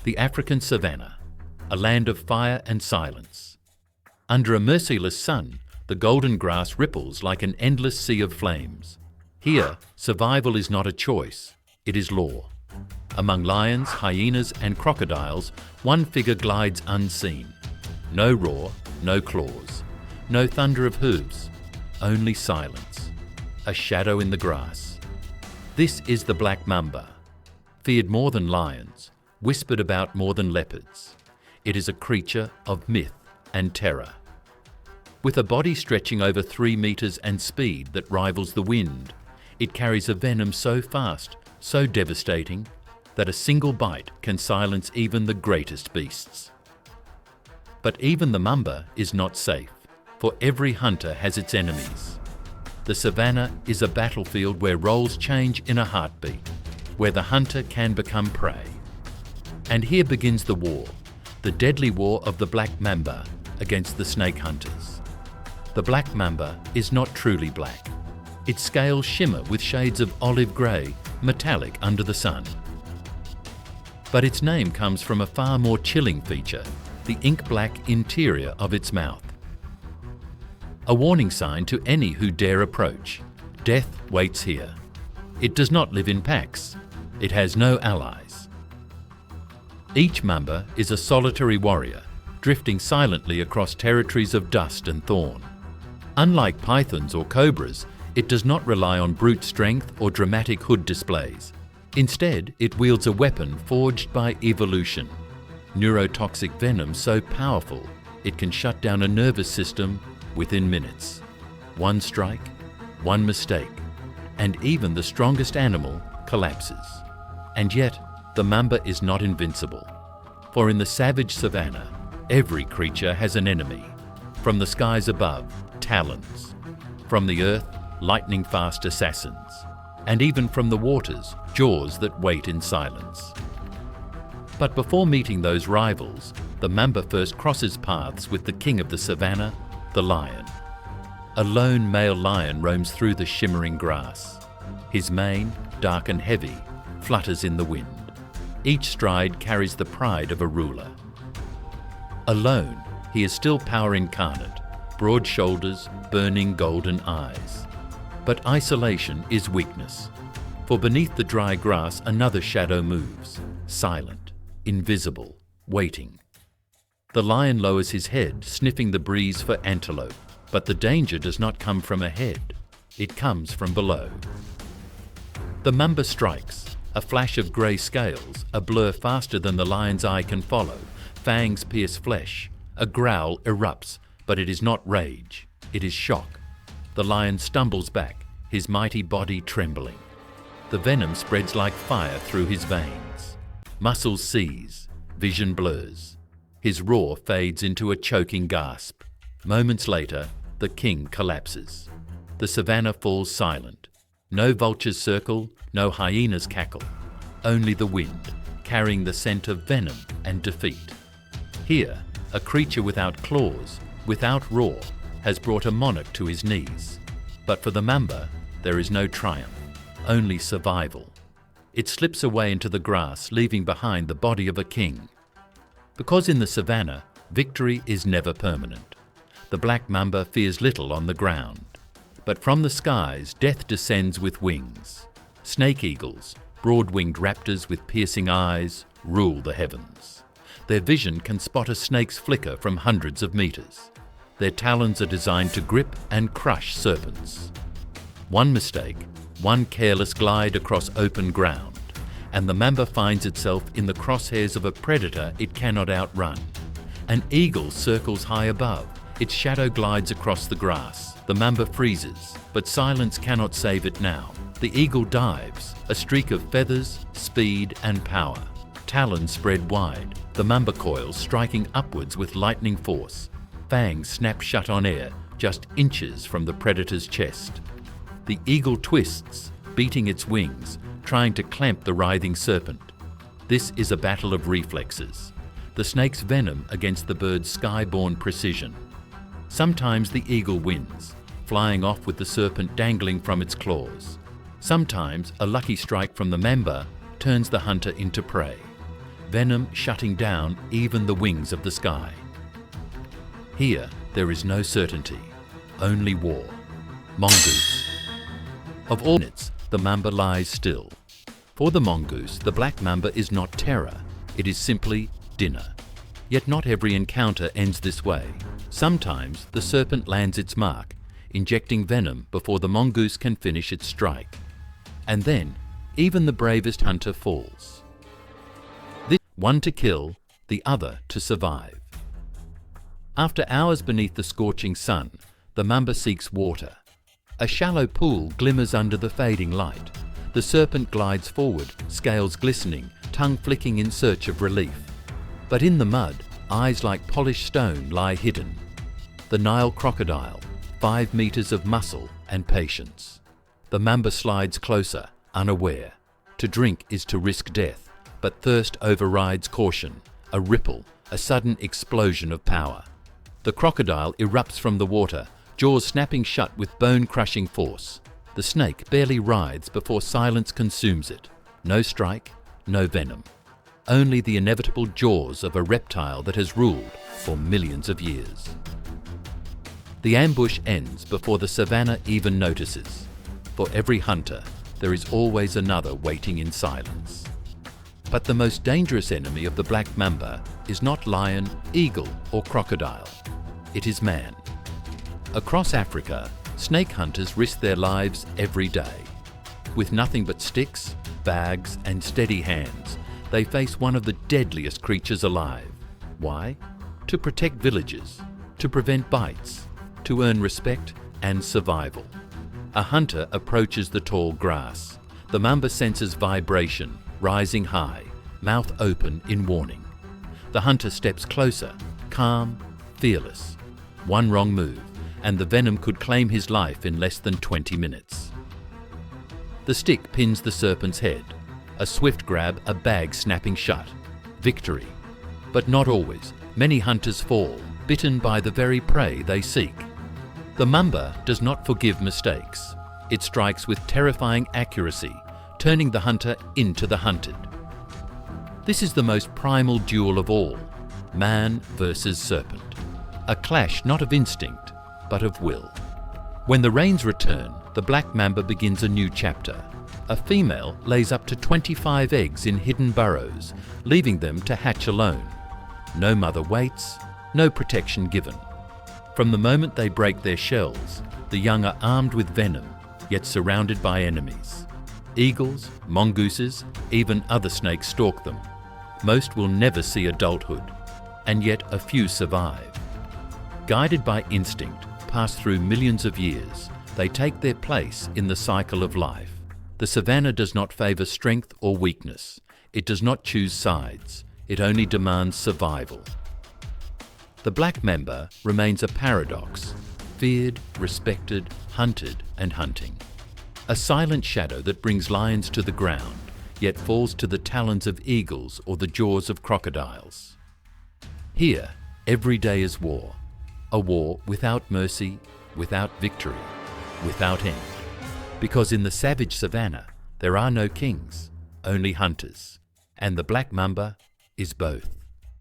the African savanna, a land of fire and silence. Under a merciless sun, the golden grass ripples like an endless sea of flames. Here, survival is not a choice, it is law. Among lions, hyenas and crocodiles, one figure glides unseen. No roar, no claws, no thunder of hooves, only silence. A shadow in the grass. This is the Black Mamba, feared more than lions, whispered about more than leopards. It is a creature of myth and terror. With a body stretching over 3 meters and speed that rivals the wind, it carries a venom so fast, so devastating, that a single bite can silence even the greatest beasts. But even the mamba is not safe, for every hunter has its enemies. The savanna is a battlefield where roles change in a heartbeat, where the hunter can become prey. And here begins the war, the deadly war of the Black Mamba against the snake hunters. The Black Mamba is not truly black. Its scales shimmer with shades of olive grey, metallic under the sun. But its name comes from a far more chilling feature, the ink-black interior of its mouth. A warning sign to any who dare approach. Death waits here. It does not live in packs. It has no allies. Each mamba is a solitary warrior, drifting silently across territories of dust and thorn. Unlike pythons or cobras, it does not rely on brute strength or dramatic hood displays. Instead, it wields a weapon forged by evolution. Neurotoxic venom so powerful, it can shut down a nervous system within minutes. One strike, one mistake, and even the strongest animal collapses. And yet, the mamba is not invincible. For in the savage savanna, every creature has an enemy. From the skies above, talons. From the earth, lightning-fast assassins. And even from the waters, jaws that wait in silence. But before meeting those rivals, the mamba first crosses paths with the king of the savanna, the lion. A lone male lion roams through the shimmering grass. His mane, dark and heavy, flutters in the wind. Each stride carries the pride of a ruler. Alone, he is still power incarnate, broad shoulders, burning golden eyes. But isolation is weakness, for beneath the dry grass another shadow moves, silent, invisible, waiting. The lion lowers his head, sniffing the breeze for antelope, but the danger does not come from ahead, it comes from below. The mamba strikes, a flash of grey scales, a blur faster than the lion's eye can follow, fangs pierce flesh, a growl erupts, but it is not rage, it is shock. The lion stumbles back, his mighty body trembling. The venom spreads like fire through his veins. Muscles seize, vision blurs. His roar fades into a choking gasp. Moments later, the king collapses. The savanna falls silent. No vultures circle, no hyenas cackle. Only the wind, carrying the scent of venom and defeat. Here, a creature without claws, without roar, has brought a monarch to his knees. But for the mamba, there is no triumph, only survival. It slips away into the grass, leaving behind the body of a king. Because in the savanna, victory is never permanent. The Black Mamba fears little on the ground. But from the skies, death descends with wings. Snake eagles, broad-winged raptors with piercing eyes, rule the heavens. Their vision can spot a snake's flicker from hundreds of meters. Their talons are designed to grip and crush serpents. One mistake, one careless glide across open ground, and the mamba finds itself in the crosshairs of a predator it cannot outrun. An eagle circles high above, its shadow glides across the grass. The mamba freezes, but silence cannot save it now. The eagle dives, a streak of feathers, speed and power. Talons spread wide, the mamba coils striking upwards with lightning force. Fangs snap shut on air, just inches from the predator's chest. The eagle twists, beating its wings, trying to clamp the writhing serpent. This is a battle of reflexes. The snake's venom against the bird's sky-born precision. Sometimes the eagle wins, flying off with the serpent dangling from its claws. Sometimes a lucky strike from the mamba turns the hunter into prey. venom shutting down even the wings of the sky. Here, there is no certainty, only war. Mongoose. Of all units, the mamba lies still. For the mongoose, the black mamba is not terror, it is simply dinner. Yet not every encounter ends this way. Sometimes the serpent lands its mark, injecting venom before the mongoose can finish its strike. And then, even the bravest hunter falls. This one to kill, the other to survive. After hours beneath the scorching sun, the mamba seeks water. A shallow pool glimmers under the fading light. The serpent glides forward, scales glistening, tongue flicking in search of relief. But in the mud, eyes like polished stone lie hidden. The Nile crocodile, 5 meters of muscle and patience. The mamba slides closer, unaware. To drink is to risk death, but thirst overrides caution. A ripple, a sudden explosion of power. The crocodile erupts from the water, jaws snapping shut with bone-crushing force. The snake barely writhes before silence consumes it. No strike, no venom. Only the inevitable jaws of a reptile that has ruled for millions of years. The ambush ends before the savanna even notices. For every hunter, there is always another waiting in silence. But the most dangerous enemy of the black mamba is not lion, eagle, or crocodile. It is man. Across Africa, snake hunters risk their lives every day. With nothing but sticks, bags, and steady hands, they face one of the deadliest creatures alive. Why? To protect villages, to prevent bites, to earn respect and survival. A hunter approaches the tall grass. The mamba senses vibration, rising high, mouth open in warning. The hunter steps closer, calm, fearless. One wrong move, and the venom could claim his life in less than 20 minutes. The stick pins the serpent's head. A swift grab, a bag snapping shut. Victory. But not always. Many hunters fall, bitten by the very prey they seek. The mamba does not forgive mistakes. It strikes with terrifying accuracy, turning the hunter into the hunted. This is the most primal duel of all, man versus serpent. A clash not of instinct, but of will. When the rains return, the black mamba begins a new chapter. A female lays up to 25 eggs in hidden burrows, leaving them to hatch alone. No mother waits, no protection given. From the moment they break their shells, the young are armed with venom, yet surrounded by enemies. Eagles, mongooses, even other snakes stalk them. Most will never see adulthood, and yet a few survive. Guided by instinct, passed through millions of years, they take their place in the cycle of life. The savanna does not favour strength or weakness. It does not choose sides. It only demands survival. The black mamba remains a paradox, feared, respected, hunted and hunting. A silent shadow that brings lions to the ground, yet falls to the talons of eagles or the jaws of crocodiles. Here, every day is war. A war without mercy, without victory, without end. Because in the savage savanna, there are no kings, only hunters. And the black mamba is both.